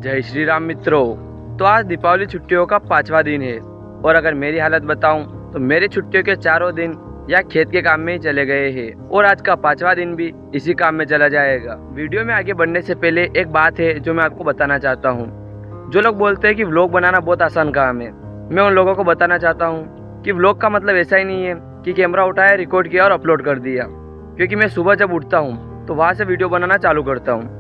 जय श्री राम मित्रों। तो आज दीपावली छुट्टियों का 5वां दिन है और अगर मेरी हालत बताऊं तो मेरी छुट्टियों के चारों दिन या खेत के काम में ही चले गए हैं और आज का 5वां दिन भी इसी काम में चला जाएगा। वीडियो में आगे बढ़ने से पहले एक बात है जो मैं आपको बताना चाहता हूँ। जो लोग बोलते हैं कि व्लॉग बनाना बहुत आसान काम है, मैं उन लोगों को बताना चाहता हूँ कि व्लॉग का मतलब ऐसा ही नहीं है कि कैमरा उठाया, रिकॉर्ड किया और अपलोड कर दिया। क्योंकि मैं सुबह जब उठता हूँ तो वहाँ से वीडियो बनाना चालू करता हूँ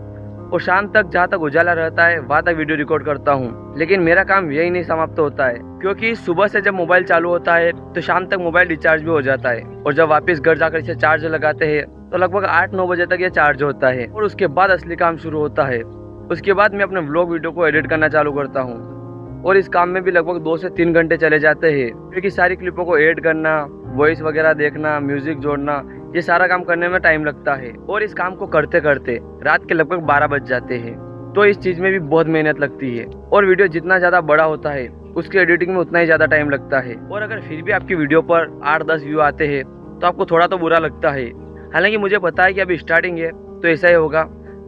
और शाम तक जहाँ तक उजाला रहता है वहाँ तक वीडियो रिकॉर्ड करता हूँ। लेकिन मेरा काम यही नहीं समाप्त होता है, क्योंकि सुबह से जब मोबाइल चालू होता है तो शाम तक मोबाइल रिचार्ज भी हो जाता है और जब वापस घर जाकर इसे चार्ज लगाते हैं तो लगभग 8-9 बजे तक ये चार्ज होता है और उसके बाद असली काम शुरू होता है। उसके बाद मैं अपने व्लॉग वीडियो को एडिट करना चालू करता हूँ और इस काम में भी लगभग 2 से 3 घंटे चले जाते हैं, क्योंकि सारी क्लिपों को एड करना, वॉइस वगैरह देखना, म्यूजिक जोड़ना, ये सारा काम करने में टाइम लगता है और इस काम को करते करते रात के लगभग 12 बज जाते हैं। तो इस चीज़ में भी बहुत मेहनत लगती है और वीडियो जितना ज़्यादा बड़ा होता है उसकी एडिटिंग में उतना ही ज़्यादा टाइम लगता है। और अगर फिर भी आपकी वीडियो पर 8-10 व्यू आते हैं तो आपको थोड़ा तो बुरा लगता है। हालांकि मुझे पता है कि अभी स्टार्टिंग है तो ऐसा ही होगा,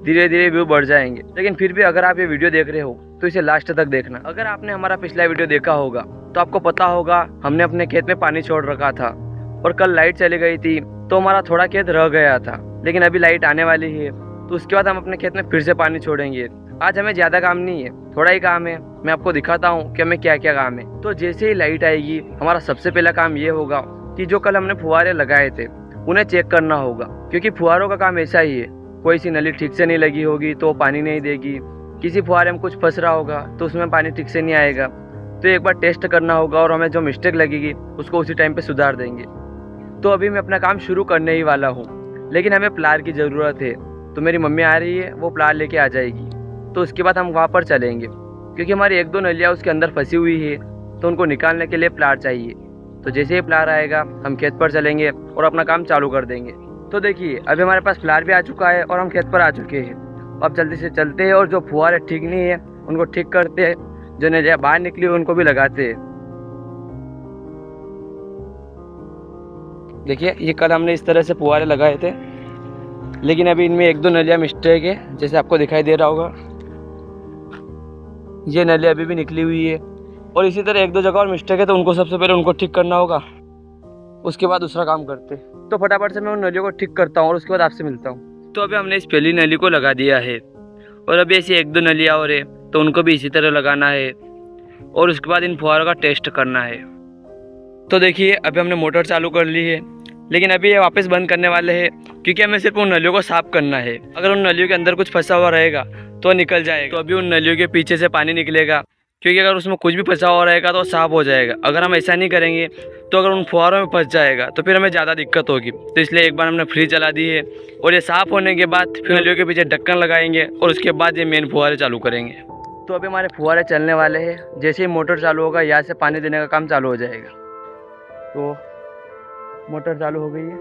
धीरे धीरे व्यू बढ़ जाएंगे। लेकिन फिर भी अगर आप ये वीडियो देख रहे हो तो इसे लास्ट तक देखना। अगर आपने हमारा पिछला वीडियो देखा होगा तो आपको पता होगा हमने अपने खेत में पानी छोड़ रखा था और कल लाइट चली गई थी तो हमारा थोड़ा खेत रह गया था। लेकिन अभी लाइट आने वाली है तो उसके बाद हम अपने खेत में फिर से पानी छोड़ेंगे। आज हमें ज़्यादा काम नहीं है, थोड़ा ही काम है। मैं आपको दिखाता हूँ कि हमें क्या क्या काम है। तो जैसे ही लाइट आएगी हमारा सबसे पहला काम ये होगा कि जो कल हमने फुहारे लगाए थे उन्हें चेक करना होगा, क्योंकि फुहारों का काम ऐसा ही है। कोई सी नली ठीक से नहीं लगी होगी तो पानी नहीं देगी, किसी फुहारे में कुछ फंस रहा होगा तो उसमें पानी ठीक से नहीं आएगा। तो एक बार टेस्ट करना होगा और हमें जो मिस्टेक लगेगी उसको उसी टाइम पे सुधार देंगे। तो अभी मैं अपना काम शुरू करने ही वाला हूँ, लेकिन हमें प्लार की ज़रूरत है। तो मेरी मम्मी आ रही है, वो प्लार लेके आ जाएगी। तो उसके बाद हम वहाँ पर चलेंगे, क्योंकि हमारी 1-2 नलियाँ उसके अंदर फंसी हुई है तो उनको निकालने के लिए प्लार चाहिए। तो जैसे ही प्लार आएगा हम खेत पर चलेंगे और अपना काम चालू कर देंगे। तो देखिए अभी हमारे पास प्लार भी आ चुका है और हम खेत पर आ चुके हैं। अब जल्दी से चलते हैं और जो फुहारे ठीक नहीं है उनको ठीक करते हैं, जो नलियाँ बाहर निकली उनको भी लगाते हैं। देखिए ये कल हमने इस तरह से फुहारे लगाए थे, लेकिन अभी इनमें 1-2 नलियाँ मिस्टेक है, जैसे आपको दिखाई दे रहा होगा। ये नलियाँ अभी भी निकली हुई है और इसी तरह 1-2 जगह और मिस्टेक है, तो उनको सबसे पहले उनको ठीक करना होगा, उसके बाद दूसरा काम करते। तो फटाफट से मैं उन नलियों को ठीक करता हूँ और उसके बाद आपसे मिलता हूँ। तो अभी हमने इस पहली नली को लगा दिया है और अभी ऐसी 1-2 नलियाँ और है तो उनको भी इसी तरह लगाना है और उसके बाद इन फुहारों का टेस्ट करना है। तो देखिए अभी हमने मोटर चालू कर ली है, लेकिन अभी ये वापस बंद करने वाले हैं, क्योंकि हमें सिर्फ उन नलियों को साफ़ करना है। अगर उन नलियों के अंदर कुछ फंसा हुआ रहेगा तो निकल जाएगा। तो अभी उन नलियों के पीछे से पानी निकलेगा, क्योंकि अगर उसमें कुछ भी फंसा हुआ रहेगा तो साफ़ हो जाएगा। अगर हम ऐसा नहीं करेंगे तो अगर उन फुहारों में फंस जाएगा तो फिर हमें ज़्यादा दिक्कत होगी। तो इसलिए एक बार हमने फ्री चला दी है और ये साफ़ होने के बाद फिर नलियों के पीछे ढक्कन लगाएंगे और उसके बाद ये मेन फुहारे चालू करेंगे। तो अभी हमारे फुहारे चलने वाले हैं। जैसे ही मोटर चालू होगा यहाँ से पानी देने का काम चालू हो जाएगा। तो मोटर चालू हो गई है,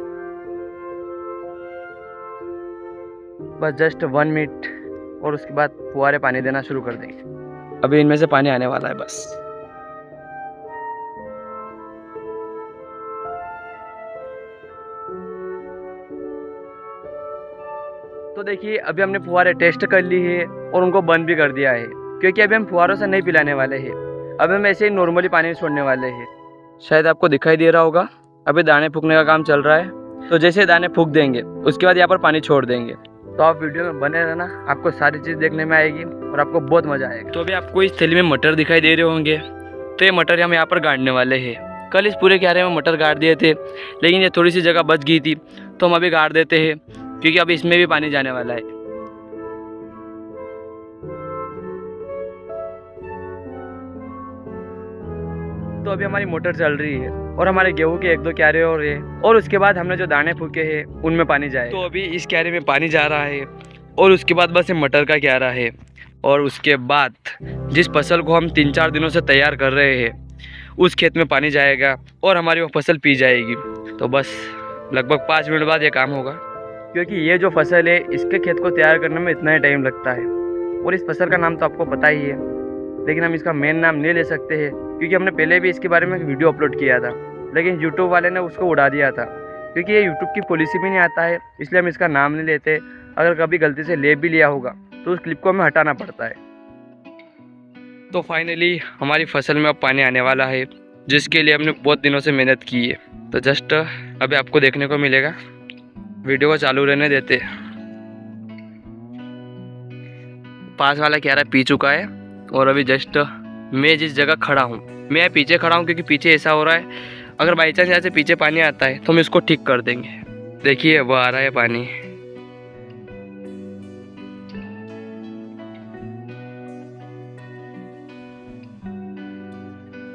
बस जस्ट 1 मिनट और उसके बाद फुहारे पानी देना शुरू कर देंगे। अभी इनमें से पानी आने वाला है बस। तो देखिए अभी हमने फुहारे टेस्ट कर ली है और उनको बंद भी कर दिया है, क्योंकि अभी हम फुहारों से नहीं पिलाने वाले हैं। अभी हम ऐसे ही नॉर्मली पानी छोड़ने वाले हैं। शायद आपको दिखाई दे रहा होगा, अभी दाने फूकने का काम चल रहा है। तो जैसे दाने फूक देंगे उसके बाद यहाँ पर पानी छोड़ देंगे। तो आप वीडियो में बने रहना, आपको सारी चीज़ देखने में आएगी और आपको बहुत मज़ा आएगा। तो अभी आपको इस थैली में मटर दिखाई दे रहे होंगे, तो ये मटर हम यहाँ पर गाड़ने वाले हैं। कल इस पूरे क्यारे में मटर गाड़ दिए थे, लेकिन ये थोड़ी सी जगह बच गई थी तो हम अभी गाड़ देते हैं, क्योंकि अभी इसमें भी पानी जाने वाला है। तो अभी हमारी मोटर चल रही है और हमारे गेहूं के 1-2 क्यारे और है और उसके बाद हमने जो दाने फूके हैं उनमें पानी जाए। तो अभी इस क्यारे में पानी जा रहा है और उसके बाद बस ये मटर का क्यारा है और उसके बाद जिस फसल को हम 3-4 दिनों से तैयार कर रहे हैं उस खेत में पानी जाएगा और हमारी वो फसल पी जाएगी। तो बस लगभग 5 मिनट बाद ये काम होगा, क्योंकि ये जो फसल है इसके खेत को तैयार करने में इतना ही टाइम लगता है। और इस फसल का नाम तो आपको पता ही है, लेकिन हम इसका मेन नाम नहीं ले सकते हैं, क्योंकि हमने पहले भी इसके बारे में एक वीडियो अपलोड किया था, लेकिन यूट्यूब वाले ने उसको उड़ा दिया था, क्योंकि ये यूट्यूब की पॉलिसी भी नहीं आता है, इसलिए हम इसका नाम नहीं लेते। अगर कभी गलती से ले भी लिया होगा तो उस क्लिप को हमें हटाना पड़ता है। तो फाइनली हमारी फसल में अब पानी आने वाला है, जिसके लिए हमने बहुत दिनों से मेहनत की है। तो जस्ट अभी आपको देखने को मिलेगा, वीडियो को चालू रहने देते। पास वाला क्यारा पी चुका है और अभी जस्ट मैं जिस जगह खड़ा हूँ, मैं पीछे खड़ा हूँ क्योंकि पीछे ऐसा हो रहा है, अगर बाई चांस यहाँ से पीछे पानी आता है तो हम इसको ठीक कर देंगे। देखिए वो आ रहा है पानी।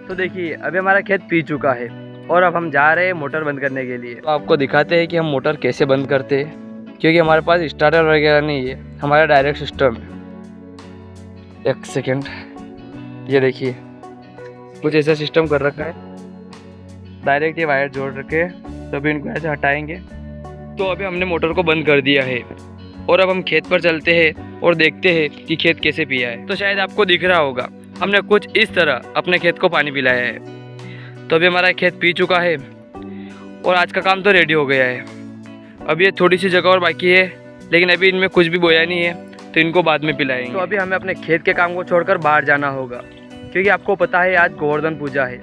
तो देखिए अभी हमारा खेत पी चुका है और अब हम जा रहे हैं मोटर बंद करने के लिए। तो आपको दिखाते हैं कि हम मोटर कैसे बंद करते हैं, क्योंकि हमारे पास स्टार्टर वगैरह नहीं है, हमारा डायरेक्ट सिस्टम है। एक सेकेंड, ये देखिए कुछ ऐसा सिस्टम कर रखा है, डायरेक्ट ये वायर जोड़ रखे, तो अभी इनको ऐसे हटाएंगे। तो अभी हमने मोटर को बंद कर दिया है और अब हम खेत पर चलते हैं और देखते हैं कि खेत कैसे पिया है। तो शायद आपको दिख रहा होगा, हमने कुछ इस तरह अपने खेत को पानी पिलाया है। तो अभी हमारा खेत पी चुका है और आज का काम तो रेडी हो गया है। अब ये थोड़ी सी जगह और बाकी है, लेकिन अभी इनमें कुछ भी बोया नहीं है, तो इनको बाद में पिलाएंगे। तो अभी हमें अपने खेत के काम को छोड़कर बाहर जाना होगा, क्योंकि आपको पता है आज गोवर्धन पूजा है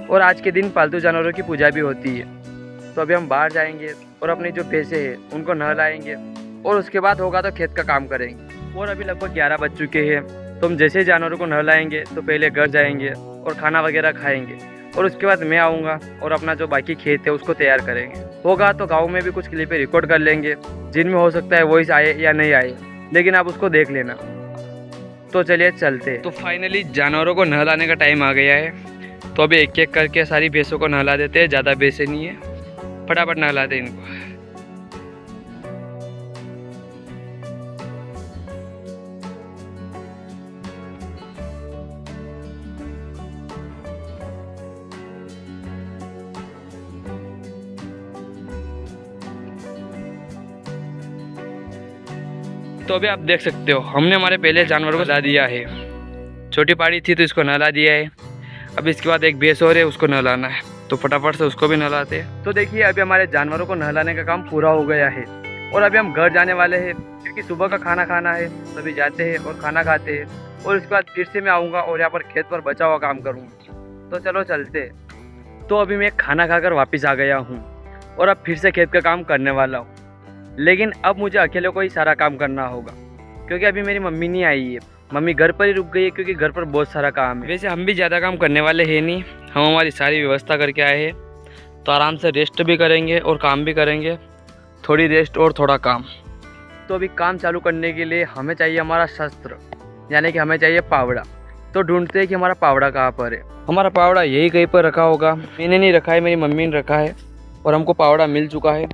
और आज के दिन पालतू जानवरों की पूजा भी होती है। तो अभी हम बाहर जाएंगे और अपनी जो भैंसें हैं उनको नहलाएंगे और उसके बाद होगा तो खेत का काम करेंगे। और अभी लगभग 11 बज चुके हैं, तो हम जैसे जानवरों को नहलाएंगे तो पहले घर जाएंगे और खाना वगैरह खाएंगे और उसके बाद मैं आऊँगा और अपना जो बाकी खेत है उसको तैयार करेंगे। होगा तो गाँव में भी कुछ क्लिपें रिकॉर्ड कर लेंगे, जिनमें हो सकता है वॉइस आए या नहीं आए, लेकिन आप उसको देख लेना। तो चलिए चलते। तो फाइनली जानवरों को नहलाने का टाइम आ गया है, तो अभी एक एक करके सारी भैंसों को नहला देते हैं। ज़्यादा भैंसें नहीं है, फटाफट नहलाते हैं इनको। तो अभी आप देख सकते हो, हमने हमारे पहले जानवरों को नहला दिया है। छोटी पाड़ी थी तो इसको नहला दिया है। अब इसके बाद एक भैंस और है, उसको नहलाना है, तो फटाफट से उसको भी नहलाते हैं। तो देखिए अभी हमारे जानवरों को नहलाने का काम पूरा हो गया है और अभी हम घर जाने वाले हैं, क्योंकि सुबह का खाना खाना है। तो अभी जाते हैं और खाना खाते हैं और उसके बाद फिर से मैं आऊँगा और यहाँ पर खेत पर बचा हुआ काम करूँगा। तो चलो चलते। तो अभी मैं खाना खाकर वापस आ गया हूँ और अब फिर से खेत का काम करने वाला हूँ, लेकिन अब मुझे अकेले को ही सारा काम करना होगा, क्योंकि अभी मेरी मम्मी नहीं आई है। मम्मी घर पर ही रुक गई है, क्योंकि घर पर बहुत सारा काम है। वैसे हम भी ज़्यादा काम करने वाले हैं नहीं, हम हमारी सारी व्यवस्था करके आए हैं, तो आराम से रेस्ट भी करेंगे और काम भी करेंगे। थोड़ी रेस्ट और थोड़ा काम। तो अभी काम चालू करने के लिए हमें चाहिए हमारा शस्त्र, यानी कि हमें चाहिए पावड़ा। तो ढूंढते हैं कि हमारा पावड़ा कहाँ पर है। हमारा पावड़ा यही कहीं पर रखा होगा, मैंने नहीं रखा है, मेरी मम्मी ने रखा है और हमको पावड़ा मिल चुका है।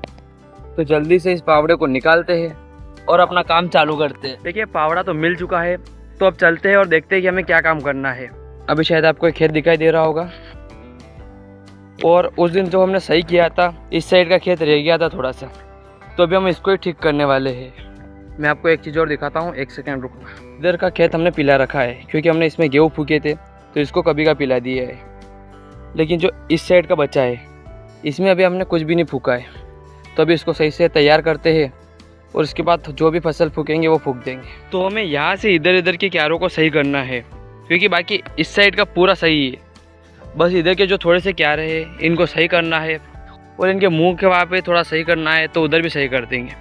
तो जल्दी से इस पावड़े को निकालते हैं और अपना काम चालू करते हैं। देखिए पावड़ा तो मिल चुका है, तो अब चलते हैं और देखते हैं कि हमें क्या काम करना है। अभी शायद आपको एक खेत दिखाई दे रहा होगा, और उस दिन जो हमने सही किया था, इस साइड का खेत रह गया था थोड़ा सा, तो अभी हम इसको ही ठीक करने वाले हैं। मैं आपको एक चीज़ और दिखाता हूँ, एक सेकेंड रुकना। इधर का खेत हमने पिला रखा है, क्योंकि हमने इसमें गेहूँ फूके थे, तो इसको कभी का पिला दिया है। लेकिन जो इस साइड का बचा है, इसमें अभी हमने कुछ भी नहीं फूका है। तो अभी इसको सही से तैयार करते हैं और उसके बाद जो भी फसल फूकेंगे वो फूक देंगे। तो हमें यहाँ से इधर इधर के क्यारों को सही करना है, क्योंकि बाकी इस साइड का पूरा सही है। बस इधर के जो थोड़े से क्यारे हैं इनको सही करना है, और इनके मुंह के वहाँ पे थोड़ा सही करना है, तो उधर भी सही कर देंगे।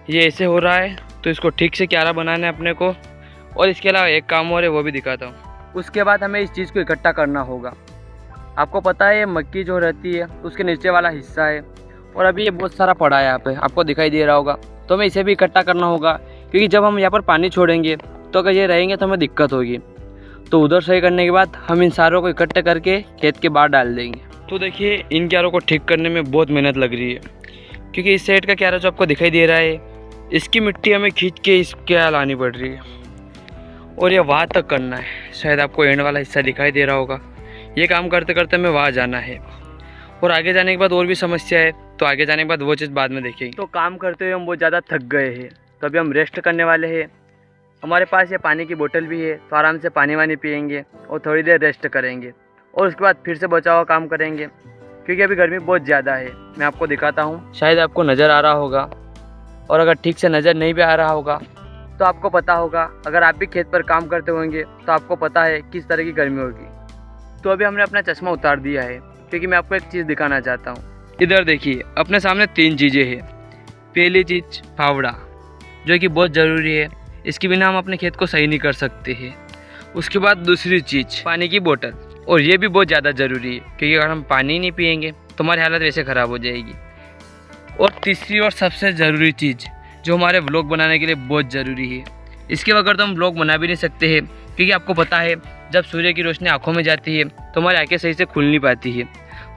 ये ऐसे हो रहा है, तो इसको ठीक से क्यारा बनाना है अपने को। और इसके अलावा एक काम और है, वो भी दिखाता हूँ। उसके बाद हमें इस चीज़ को इकट्ठा करना होगा। आपको पता है ये मक्की जो रहती है उसके नीचे वाला हिस्सा है, और अभी ये बहुत सारा पड़ा है यहाँ पे, आपको दिखाई दे रहा होगा। तो हमें इसे भी इकट्ठा करना होगा, क्योंकि जब हम यहाँ पर पानी छोड़ेंगे तो अगर ये रहेंगे तो हमें दिक्कत होगी। तो उधर सही करने के बाद हम इन सारों को इकट्ठे करके खेत के बाहर डाल देंगे। तो देखिए इन क्यारों को ठीक करने में बहुत मेहनत लग रही है, क्योंकि इस साइड का क्यारा जो आपको दिखाई दे रहा है, इसकी मिट्टी हमें खींच के इसके यहाँ लानी पड़ रही है, और ये वहाँ तक करना है। शायद आपको एंड वाला हिस्सा दिखाई दे रहा होगा। ये काम करते करते हमें वहाँ जाना है, और आगे जाने के बाद और भी समस्या है, तो आगे जाने के बाद वो चीज़ बाद में देखेंगे। तो काम करते हुए हम बहुत ज़्यादा थक गए हैं, तो अभी हम रेस्ट करने वाले हैं। हमारे पास ये पानी की बोतल भी है, तो आराम से पानी वानी पियेंगे और थोड़ी देर रेस्ट करेंगे, और उसके बाद फिर से बचा हुआ काम करेंगे, क्योंकि अभी गर्मी बहुत ज़्यादा है। मैं आपको दिखाता हूँ, शायद आपको नज़र आ रहा होगा, और अगर ठीक से नज़र नहीं भी आ रहा होगा तो आपको पता होगा, अगर आप भी खेत पर काम करते होंगे तो आपको पता है किस तरह की गर्मी होगी। तो अभी हमने अपना चश्मा उतार दिया है क्योंकि मैं आपको एक चीज़ दिखाना चाहता हूँ। इधर देखिए, अपने सामने 3 चीज़ें हैं। पहली चीज़ फावड़ा, जो कि बहुत ज़रूरी है, इसके बिना हम अपने खेत को सही नहीं कर सकते हैं। उसके बाद दूसरी चीज़ पानी की बोतल, और ये भी बहुत ज़्यादा ज़रूरी है क्योंकि अगर हम पानी नहीं पिएंगे तो हमारी हालत वैसे ख़राब हो जाएगी। और तीसरी और सबसे ज़रूरी चीज़ जो हमारे व्लॉग बनाने के लिए बहुत ज़रूरी है, इसके बगैर तो हम व्लॉग बना भी नहीं सकते हैं, क्योंकि आपको पता है जब सूर्य की रोशनी आँखों में जाती है तो हमारी आँखें सही से खुल नहीं पाती है।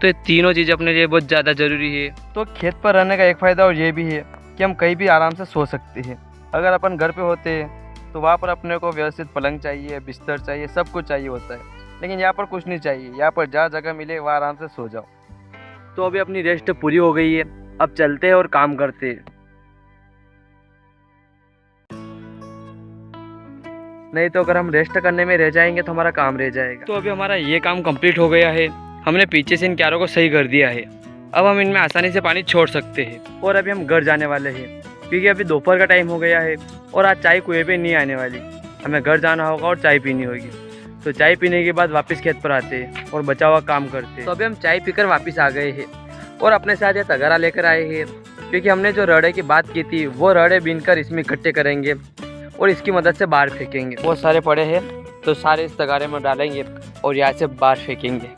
तो ये तीनों चीज़ अपने लिए बहुत ज़्यादा ज़रूरी है। तो खेत पर रहने का एक फ़ायदा और ये भी है कि हम कहीं भी आराम से सो सकते हैं। अगर अपन घर पे होते हैं तो वहाँ पर अपने को व्यवस्थित पलंग चाहिए, बिस्तर चाहिए, सब कुछ चाहिए होता है, लेकिन यहाँ पर कुछ नहीं चाहिए। यहाँ पर जहाँ जगह मिले वहाँ आराम से सो जाओ। तो अभी अपनी रेस्ट पूरी हो गई है, अब चलते हैं और काम करते हैं। नहीं तो अगर हम रेस्ट करने में रह जाएंगे तो हमारा काम रह जाएगा। तो अभी हमारा ये काम कंप्लीट हो गया है। हमने पीछे से इन क्यारों को सही कर दिया है। अब हम इनमें आसानी से पानी छोड़ सकते हैं। और अभी हम घर जाने वाले हैं क्योंकि अभी दोपहर का टाइम हो गया है और आज चाय कुएं पे नहीं आने वाली। हमें घर जाना होगा और चाय पीनी होगी। तो चाय पीने के बाद वापस खेत पर आते हैं और बचा हुआ काम करते हैं। तो अभी हम चाय पीकर वापस आ गए हैं और अपने साथ ये तगारा लेकर आए हैं, क्योंकि हमने जो रड़े की बात की थी वो रड़े बीनकर इसमें इकट्ठे करेंगे और इसकी मदद से बाहर फेंकेंगे। बहुत सारे पड़े हैं तो सारे इस तगारे में डालेंगे और यहाँ से बाहर फेंकेंगे।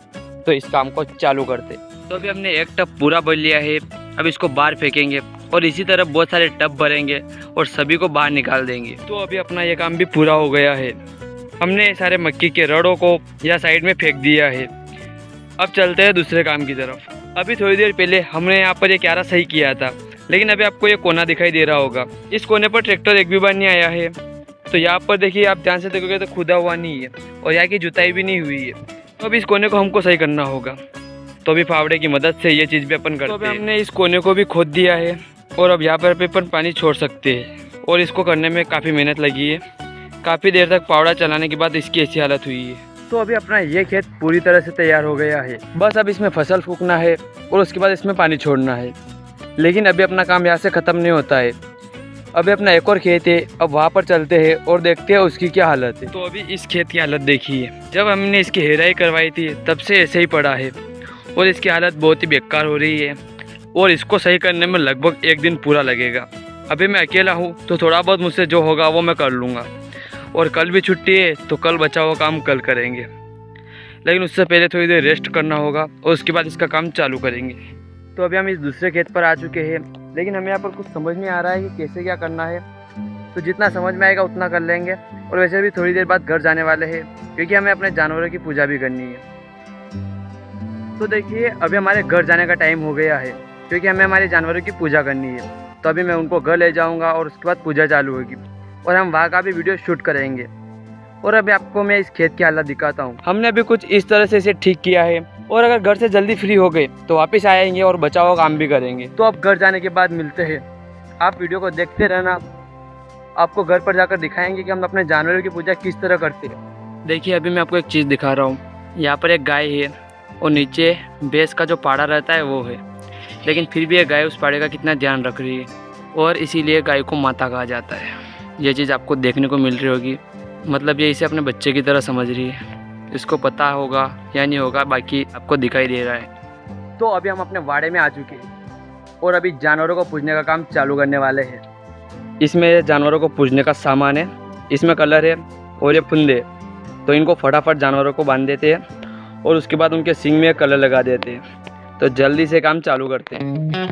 तो इस काम को चालू करते। तो अभी हमने एक टब पूरा भर लिया है, अब इसको बाहर फेंकेंगे और इसी तरह बहुत सारे टब भरेंगे और सभी को बाहर निकाल देंगे। तो अभी अपना ये काम भी पूरा हो गया है। हमने सारे मक्की के रड़ों को या साइड में फेंक दिया है। अब चलते हैं दूसरे काम की तरफ। अभी थोड़ी देर पहले हमने यहाँ पर ये क्यारा सही किया था, लेकिन अभी आपको ये कोना दिखाई दे रहा होगा। इस कोने पर ट्रैक्टर एक भी बार नहीं आया है। तो यहाँ पर देखिए, आप ध्यान से देखोगे तो खुदा हुआ नहीं है और यहाँ की जुताई भी नहीं हुई है। तो अभी इस कोने को हमको सही करना होगा। तो अभी फावड़े की मदद से ये चीज़ भी अपन करते हैं। तो अभी हमने इस कोने को भी खोद दिया है और अब यहाँ पर भी अपन पानी छोड़ सकते हैं। और इसको करने में काफ़ी मेहनत लगी है। काफ़ी देर तक फावड़ा चलाने के बाद इसकी ऐसी हालत हुई है। तो अभी अपना ये खेत पूरी तरह से तैयार हो गया है। बस अब इसमें फसल फूकना है और उसके बाद इसमें पानी छोड़ना है। लेकिन अभी अपना काम यहाँ से ख़त्म नहीं होता है। अभी अपना एक और खेत है, अब वहाँ पर चलते हैं और देखते हैं उसकी क्या हालत है। तो अभी इस खेत की हालत देखिए, जब हमने इसकी हेराई करवाई थी तब से ऐसे ही पड़ा है और इसकी हालत बहुत ही बेकार हो रही है और इसको सही करने में लगभग 1 दिन पूरा लगेगा। अभी मैं अकेला हूँ तो थोड़ा बहुत मुझसे जो होगा वो मैं कर लूँगा और कल भी छुट्टी है तो कल बचा हुआ काम कल करेंगे। लेकिन उससे पहले थोड़ी देर रेस्ट करना होगा और उसके बाद इसका काम चालू करेंगे। तो अभी हम इस दूसरे खेत पर आ चुके हैं, लेकिन हमें यहाँ पर कुछ समझ नहीं आ रहा है कि कैसे क्या करना है। तो जितना समझ में आएगा उतना कर लेंगे। और वैसे भी थोड़ी देर बाद घर जाने वाले हैं क्योंकि हमें अपने जानवरों की पूजा भी करनी है। तो देखिए, अभी हमारे घर जाने का टाइम हो गया है क्योंकि हमें हमारे जानवरों की पूजा करनी है। तो अभी मैं उनको घर ले जाऊँगा और उसके बाद पूजा चालू होगी और हम वहाँ का भी वीडियो शूट करेंगे। और अभी आपको मैं इस खेत की हालत दिखाता हूँ। हमने अभी कुछ इस तरह से इसे ठीक किया है और अगर घर से जल्दी फ्री हो गए तो वापस आएंगे और बचा हुआ काम भी करेंगे। तो अब घर जाने के बाद मिलते हैं। आप वीडियो को देखते रहना, आपको घर पर जाकर दिखाएंगे कि हम अपने जानवरों की पूजा किस तरह करते हैं। देखिए, अभी मैं आपको एक चीज़ दिखा रहा हूँ। यहाँ पर एक गाय है और नीचे भैंस का जो पाड़ा रहता है वो है, लेकिन फिर भी ये गाय उस पाड़े का कितना ध्यान रख रही है और इसीलिए गाय को माता कहा जाता है। ये चीज़ आपको देखने को मिल रही होगी, मतलब ये इसे अपने बच्चे की तरह समझ रही है। इसको पता होगा या नहीं होगा, बाकी आपको दिखाई दे रहा है। तो अभी हम अपने वाड़े में आ चुके हैं और अभी जानवरों को पूजने का काम चालू करने वाले हैं। इसमें जानवरों को पूजने का सामान है, इसमें कलर है और ये फुंदे। तो इनको फटाफट जानवरों को बांध देते हैं और उसके बाद उनके सींग में कलर लगा देते हैं। तो जल्दी से काम चालू करते हैं।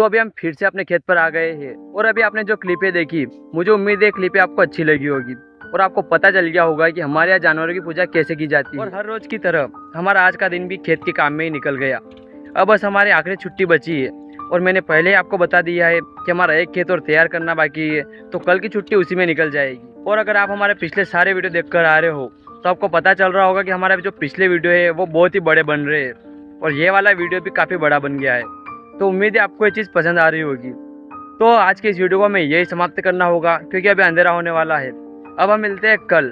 दोस्तों अभी हम फिर से अपने खेत पर आ गए हैं और अभी आपने जो क्लिपें देखी, मुझे उम्मीद है क्लिपें आपको अच्छी लगी होगी और आपको पता चल गया होगा कि हमारे यहाँ जानवरों की पूजा कैसे की जाती है। और हर रोज की तरह हमारा आज का दिन भी खेत के काम में ही निकल गया। अब बस हमारी आखिरी छुट्टी बची है और मैंने पहले ही आपको बता दिया है कि हमारा एक खेत और तैयार करना बाकी है, तो कल की छुट्टी उसी में निकल जाएगी। और अगर आप हमारे पिछले सारे वीडियो देखकर आ रहे हो तो आपको पता चल रहा होगा कि हमारे जो पिछले वीडियो है वो बहुत ही बड़े बन रहे हैं और ये वाला वीडियो भी काफ़ी बड़ा बन गया है। तो उम्मीद है आपको ये चीज़ पसंद आ रही होगी। तो आज के इस वीडियो को हमें यही समाप्त करना होगा क्योंकि अभी अंधेरा होने वाला है। अब हम मिलते हैं कल।